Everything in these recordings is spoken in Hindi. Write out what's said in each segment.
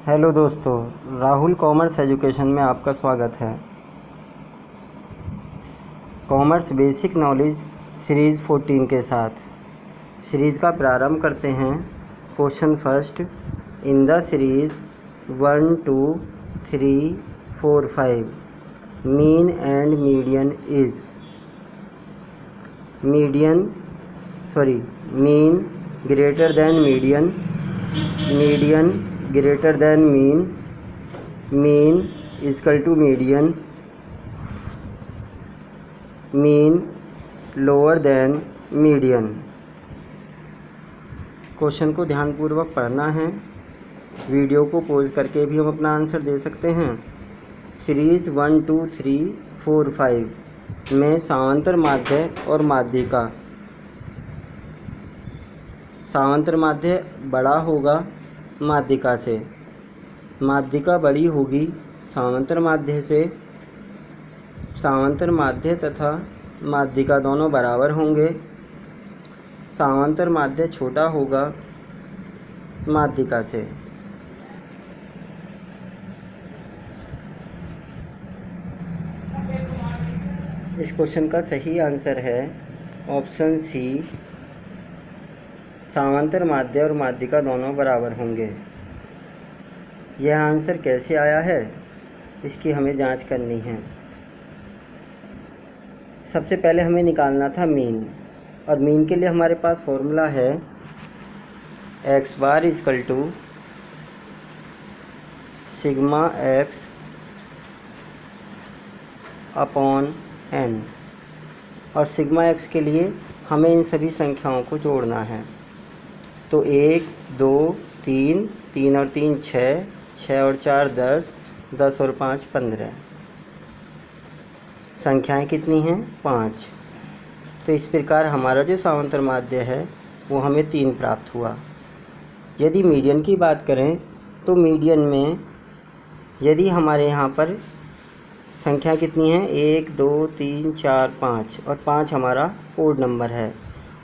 हेलो दोस्तों, राहुल कॉमर्स एजुकेशन में आपका स्वागत है। कॉमर्स बेसिक नॉलेज सीरीज़ 14 के साथ सीरीज़ का प्रारंभ करते हैं। Question first, in the series 1, 2, 3, 4, 5 mean and median is mean greater than median, median greater than mean, mean equal to median, mean lower than median. Question को ध्यानपूर्वक पढ़ना है। वीडियो को पॉज करके भी हम अपना आंसर दे सकते हैं। सीरीज़ 1, 2, 3, 4, 5 में समांतर माध्य और माध्यिका। समांतर माध्य बड़ा होगा माध्यिका से, माध्यिका बड़ी होगी समांतर माध्य से। समांतर माध्य तथा माध्यिका दोनों बराबर होंगे। समांतर माध्य छोटा होगा माध्यिका से। इस क्वेश्चन का सही आंसर है ऑप्शन सी, समांतर माध्य और माध्यिका दोनों बराबर होंगे। यह आंसर कैसे आया है, इसकी हमें जांच करनी है। सबसे पहले हमें निकालना था मीन, और मीन के लिए हमारे पास फॉर्मूला है x bar equal to sigma x upon n. और सिग्मा एक्स के लिए हमें इन सभी संख्याओं को जोड़ना है। तो 1, 2, 3, 3 और 3 6, 6 और 4 10, 10 और 5 15। संख्याएं कितनी हैं? 5। तो इस प्रकार हमारा जो समांतर माध्य है वो हमें 3 प्राप्त हुआ। यदि मीडियन की बात करें तो मीडियन में यदि हमारे यहाँ पर संख्या कितनी है? 1, 2, 3, 4, 5 और 5 हमारा ओड नंबर है।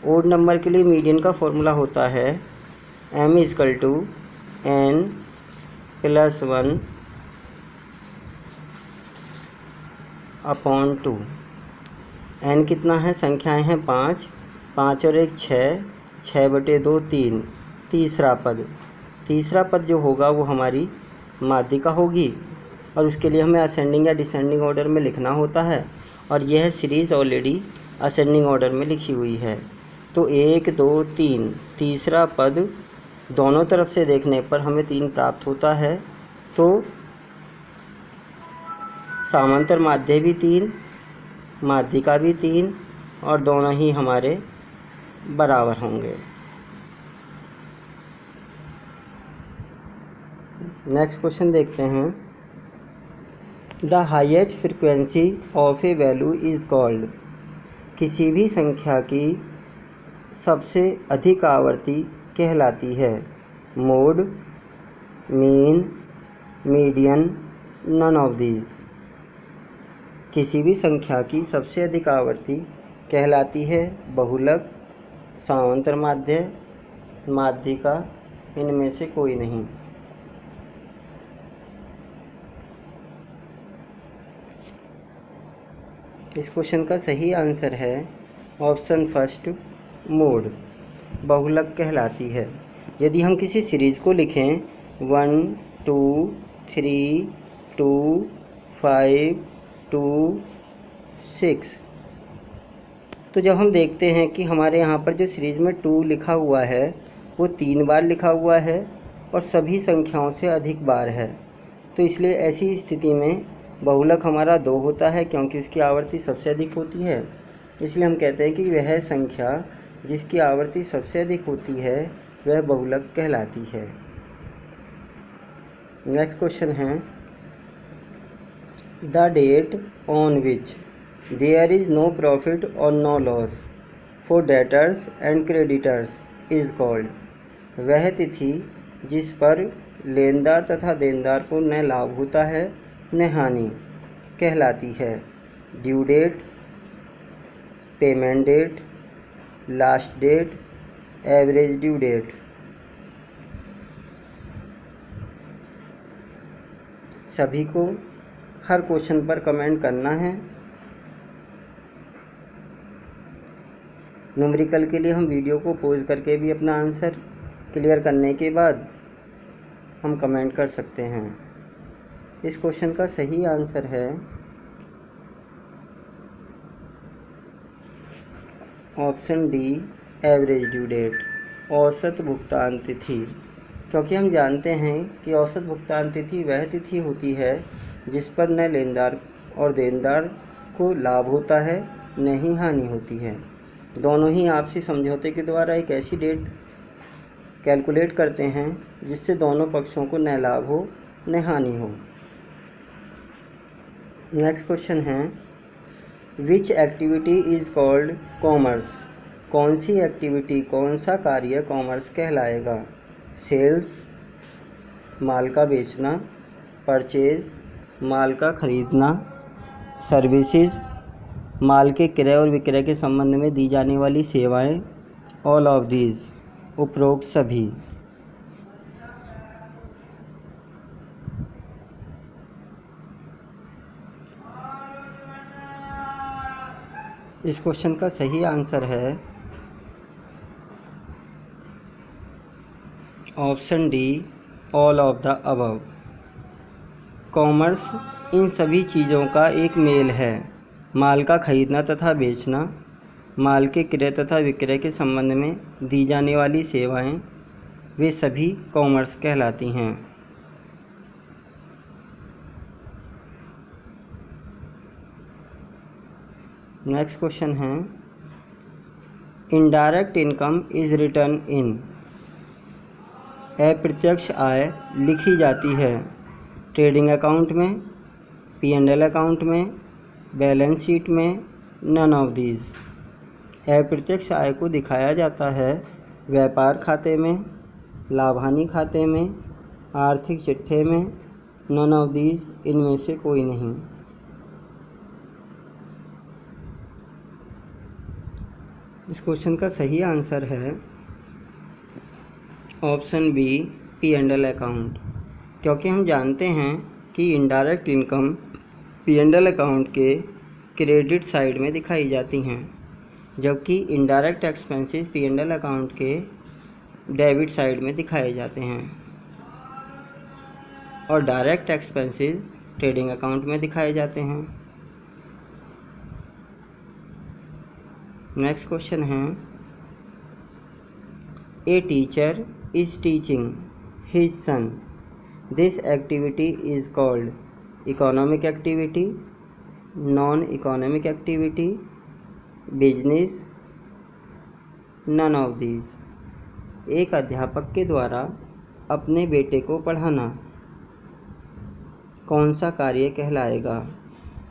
ओड नंबर के लिए मीडियन का फॉर्मूला होता है m equal to n plus 1 upon 2। n कितना है? संख्याएं हैं 5, 5 और 1 6, 6 बटे 2 3। तीसरा पद जो होगा वो हमारी माध्यिका होगी, और उसके लिए हमें असेंडिंग या डिसेंडिंग ऑर्डर में लिखना होता है। और यह सीरीज़ ऑलरेडी असेंडिंग ऑर्डर में लिखी हुई है। तो 1, 2, 3 तीसरा पद दोनों तरफ से देखने पर हमें 3 प्राप्त होता है। तो समांतर माध्य भी 3, माध्यिका भी 3, और दोनों ही हमारे बराबर होंगे। नेक्स्ट क्वेश्चन देखते हैं। The highest frequency of a value is called. किसी भी संख्या की सबसे अधिक आवर्ती कहलाती है mode, mean, median, none of these. किसी भी संख्या की सबसे अधिक आवर्ती कहलाती है बहुलक, समांतर माध्य, माध्यिका, इनमें से कोई नहीं। इस क्वेश्चन का सही आंसर है ऑप्शन फर्स्ट, मोड, बहुलक कहलाती है। यदि हम किसी सीरीज़ को लिखें 1, 2, 3, 2, 5, 2, 6, तो जब हम देखते हैं कि हमारे यहाँ पर जो सीरीज़ में 2 लिखा हुआ है वो 3 बार लिखा हुआ है और सभी संख्याओं से अधिक बार है, तो इसलिए ऐसी स्थिति में बहुलक हमारा 2 होता है, क्योंकि उसकी आवर्ती सबसे अधिक होती है। इसलिए हम कहते हैं कि वह संख्या जिसकी आवर्ती सबसे अधिक होती है वह बहुलक कहलाती है। नेक्स्ट क्वेश्चन है, the date on which there is no profit और no loss for debtors and creditors is called. वह तिथि जिस पर लेनदार तथा देनदार को न लाभ होता है न हानि कहलाती है due date, payment date, last date, average due date. सभी को हर क्वेश्चन पर कमेंट करना है। न्यूमेरिकल के लिए हम वीडियो को पॉज करके भी अपना आंसर क्लियर करने के बाद हम कमेंट कर सकते हैं। इस क्वेश्चन का सही आंसर है option D, average due date, औसत भुगतान तिथि। क्योंकि हम जानते हैं कि औसत भुगतान तिथि वह तिथि होती है जिस पर न लेनदार और देनदार को लाभ होता है न ही हानि होती है। दोनों ही आपसी समझौते के द्वारा एक ऐसी डेट कैलकुलेट करते हैं जिससे दोनों पक्षों को न लाभ हो न हानि हो। नेक्स्ट क्वेश्चन है, विच एक्टिविटी इज़ कॉल्ड कॉमर्स। कौन सी एक्टिविटी, कौन सा कार्य कॉमर्स कहलाएगा? सेल्स, माल का बेचना, परचेज, माल का खरीदना, सर्विसेज, माल के क्रय और विक्रय के संबंध में दी जाने वाली सेवाएं, ऑल ऑफ दीज, उपरोक्त सभी। इस क्वेश्चन का सही आंसर है option D, all of the above. Commerce इन सभी चीज़ों का एक मेल है। माल का खरीदना तथा बेचना, माल के क्रय तथा विक्रय के संबंध में दी जाने वाली सेवाएं, वे सभी कॉमर्स कहलाती हैं। नेक्स्ट क्वेश्चन है, इनडायरेक्ट इनकम इज रिटर्न इन। अप्रत्यक्ष आय लिखी जाती है ट्रेडिंग अकाउंट में, P&L अकाउंट में, बैलेंस शीट में, नन ऑफ दीज। अप्रत्यक्ष आय को दिखाया जाता है व्यापार खाते में, लाभ हानि खाते में, आर्थिक चिट्ठे में, नन ऑफ दीज, इनमें से कोई नहीं। इस क्वेश्चन का सही आंसर है ऑप्शन बी, P&L अकाउंट। क्योंकि हम जानते हैं कि इनडायरेक्ट इनकम P&L अकाउंट के क्रेडिट साइड में दिखाई जाती हैं, जबकि इनडायरेक्ट एक्सपेंसेस P&L अकाउंट के डेबिट साइड में दिखाए जाते हैं और डायरेक्ट एक्सपेंसेस ट्रेडिंग अकाउंट में दिखाए जाते हैं। नेक्स्ट क्वेश्चन है, a teacher is teaching his son. This activity is called economic activity, non economic activity, business, none of these. एक अध्यापक के द्वारा अपने बेटे को पढ़ाना कौन सा कार्य कहलाएगा?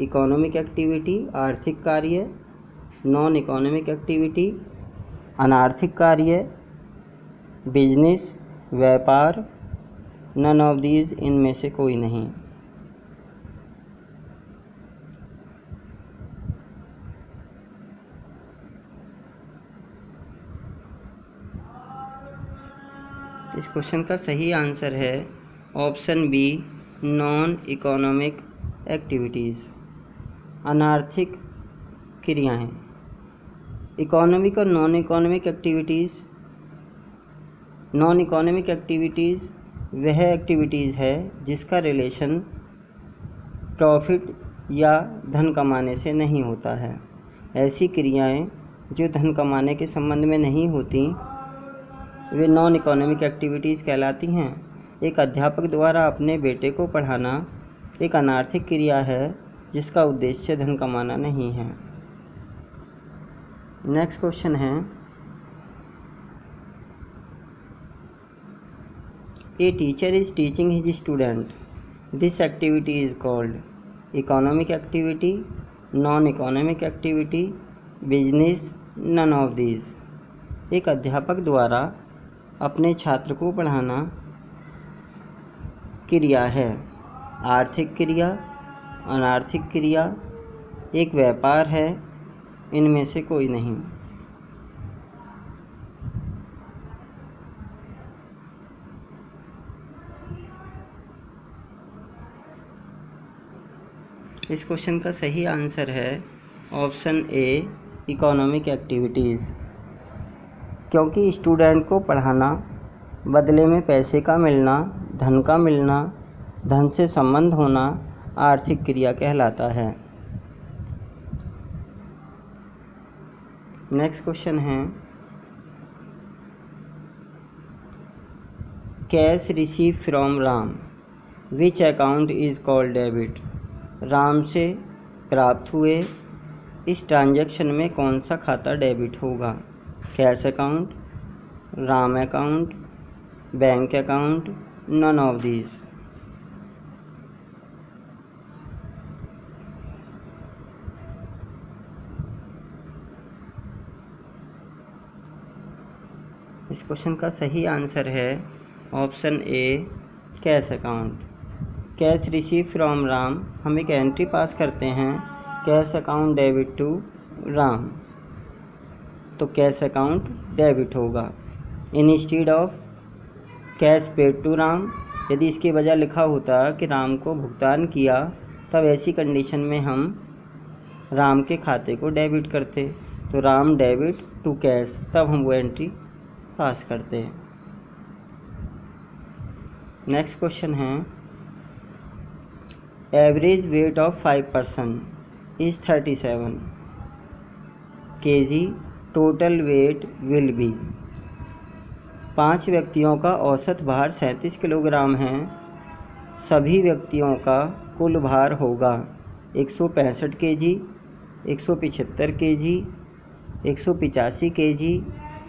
इकोनॉमिक एक्टिविटी, आर्थिक कार्य, नॉन इकोनॉमिक एक्टिविटी, अनार्थिक कार्य, बिजनेस, व्यापार, नन ऑफ दीज, इनमें से कोई नहीं। इस क्वेश्चन का सही आंसर है option B, non economic activities, अनार्थिक क्रियाएं। इकोनॉमिक और non economic activities, non economic activities वह एक्टिविटीज़ है जिसका रिलेशन प्रॉफिट या धन कमाने से नहीं होता है। ऐसी क्रियाएं जो धन कमाने के संबंध में नहीं होती वे नॉन इकोनॉमिक एक्टिविटीज़ कहलाती हैं। एक अध्यापक द्वारा अपने बेटे को पढ़ाना एक अनार्थिक क्रिया है जिसका उद्देश्य धन कमाना नहीं है। नेक्स्ट क्वेश्चन है, a teacher is teaching his student. This activity is called economic activity, non economic activity, business, none of these. एक अध्यापक द्वारा अपने छात्र को पढ़ाना क्रिया है, आर्थिक क्रिया, अनार्थिक क्रिया, एक व्यापार है, इनमें से कोई नहीं। इस क्वेश्चन का सही आंसर है ऑप्शन ए, इकोनॉमिक एक्टिविटीज़। क्योंकि स्टूडेंट को पढ़ाना, बदले में पैसे का मिलना, धन का मिलना, धन से संबंध होना आर्थिक क्रिया कहलाता है। नेक्स्ट क्वेश्चन है, cash receive from Ram which account is called debit. Ram से प्राप्त हुए इस ट्रांजैक्शन में कौन सा खाता डेबिट होगा। Cash account, Ram account, bank account, none of these. इस क्वेश्चन का सही आंसर है option A, cash account. Cash receive from Ram, हम एक एंट्री पास करते हैं cash account debit to Ram, तो कैश अकाउंट डेबिट होगा। Instead of cash paid to Ram, यदि इसके बजाय लिखा होता कि राम को भुगतान किया, तब ऐसी कंडीशन में हम राम के खाते को डेबिट करते, तो राम डेबिट टू कैश, तब हम वो एंट्री पास करते हैं। नेक्स्ट क्वेश्चन है, average weight of 5 person is 37 kg, total weight will be. 5 व्यक्तियों का औसत भार 37 किलोग्राम है। सभी व्यक्तियों का कुल भार होगा 165 kg, 175 kg, 185 kg,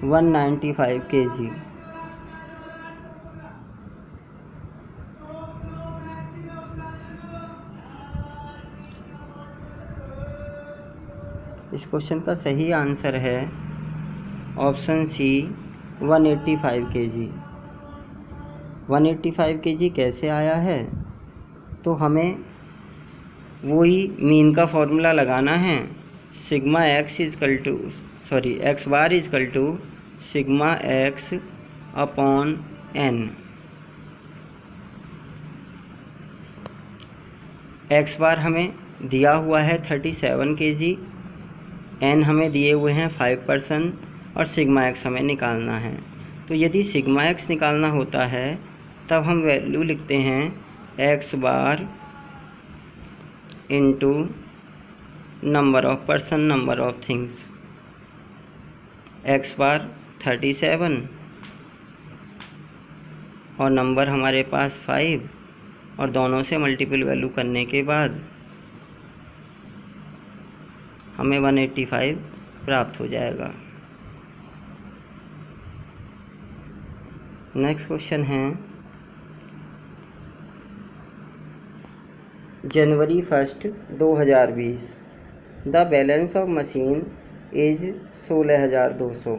195 kg। इस क्वेश्चन का सही आंसर है ऑप्शन सी, 185 kg। 185 kg कैसे आया है, तो हमें वही मीन का फॉर्मूला लगाना है। Sigma X equal to X bar equal to sigma x upon N. X bar हमें दिया हुआ है 37 kg, एन हमें दिए हुए हैं 5% और सिग्मा एक्स हमें निकालना है। तो यदि सिग्मा एक्स निकालना होता है तब हम वैल्यू लिखते हैं X bar into number of person, number of things. X bar 37 और नंबर हमारे पास 5, और दोनों से मल्टीपल वैल्यू करने के बाद हमें 185 प्राप्त हो जाएगा। नेक्स्ट क्वेश्चन है, January 1, 2020 the balance of machine is 16,200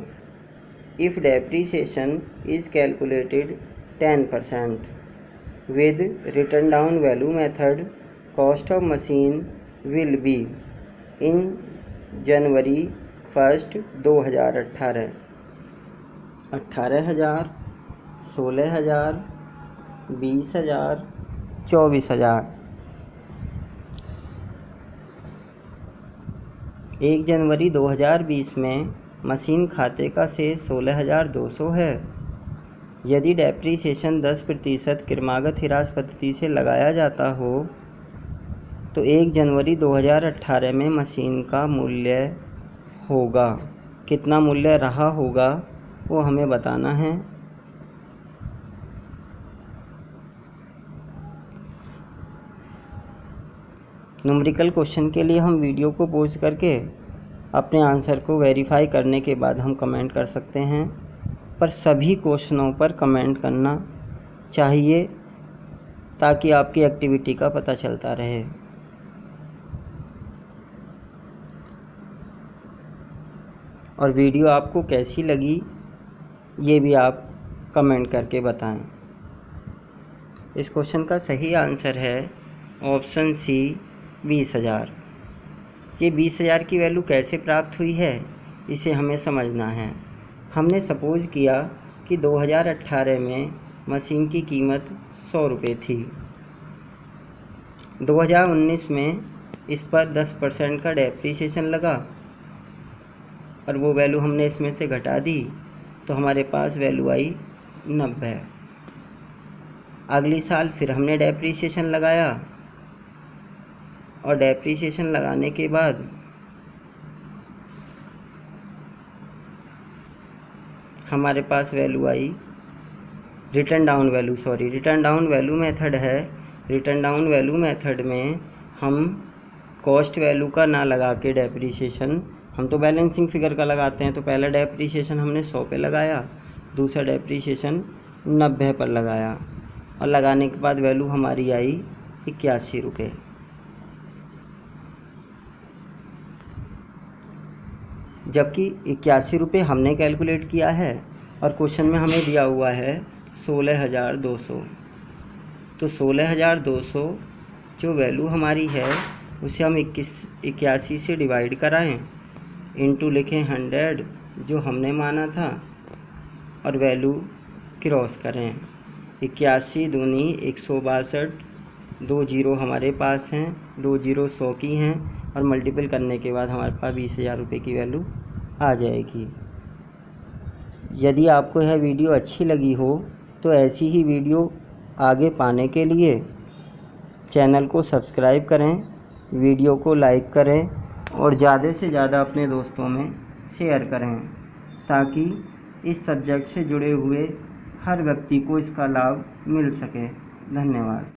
if depreciation is calculated 10% with return down value method, cost of machine will be in January 1, 2018 18,000, 16,000, 20,000, 24,000। 1 जनवरी 2020 में मशीन खाते का शेष 16,200 है। यदि डेप्रीसिएशन 10% क्रमागत ह्रास पद्धति से लगाया जाता हो तो 1 जनवरी 2018 में मशीन का मूल्य होगा, कितना मूल्य रहा होगा वो हमें बताना है। न्यूमेरिकल क्वेश्चन के लिए हम वीडियो को पॉज करके अपने आंसर को वेरीफाई करने के बाद हम कमेंट कर सकते हैं, पर सभी क्वेश्चनों पर कमेंट करना चाहिए ताकि आपकी एक्टिविटी का पता चलता रहे। और वीडियो आपको कैसी लगी ये भी आप कमेंट करके बताएं। इस क्वेश्चन का सही आंसर है ऑप्शन सी, 20,000। ये 20,000 की वैल्यू कैसे प्राप्त हुई है इसे हमें समझना है। हमने सपोज किया कि 2018 में मशीन की कीमत 100 रुपये थी। 2019 में इस पर 10% का डेप्रीशिएशन लगा और वो वैल्यू हमने इसमें से घटा दी, तो हमारे पास वैल्यू आई 90। अगली साल फिर हमने डेप्रीशिएशन लगाया और डेप्रीशिएशन लगाने के बाद हमारे पास वैल्यू आई रिटर्न डाउन वैल्यू मेथड है। रिटर्न डाउन वैल्यू मेथड में हम कॉस्ट वैल्यू का ना लगा के डेप्रीशिएशन, हम तो बैलेंसिंग फिगर का लगाते हैं, तो पहला डेप्रीशिएशन हमने 100 पे लगाया, दूसरा डेप्रीशिएशन 90 पर लगाया और लगाने के बाद वैल्यू हमारी आई 81 रुपये। जबकि 81 रुपये हमने कैलकुलेट किया है और क्वेश्चन में हमें दिया हुआ है 16,200। तो 16,200 जो वैल्यू हमारी है उसे हम 81 से डिवाइड कराएं, इनटू लिखें 100 जो हमने माना था और वैल्यू क्रॉस करें। 81 दूनी 162, 2 जीरो हमारे पास हैं, 2 जीरो 100 की हैं और मल्टीपल करने के बाद हमारे पास 20,000 रुपये की वैल्यू आ जाएगी। यदि आपको यह वीडियो अच्छी लगी हो तो ऐसी ही वीडियो आगे पाने के लिए चैनल को सब्सक्राइब करें, वीडियो को लाइक करें और ज़्यादा से ज़्यादा अपने दोस्तों में शेयर करें ताकि इस सब्जेक्ट से जुड़े हुए हर व्यक्ति को इसका लाभ मिल सके। धन्यवाद।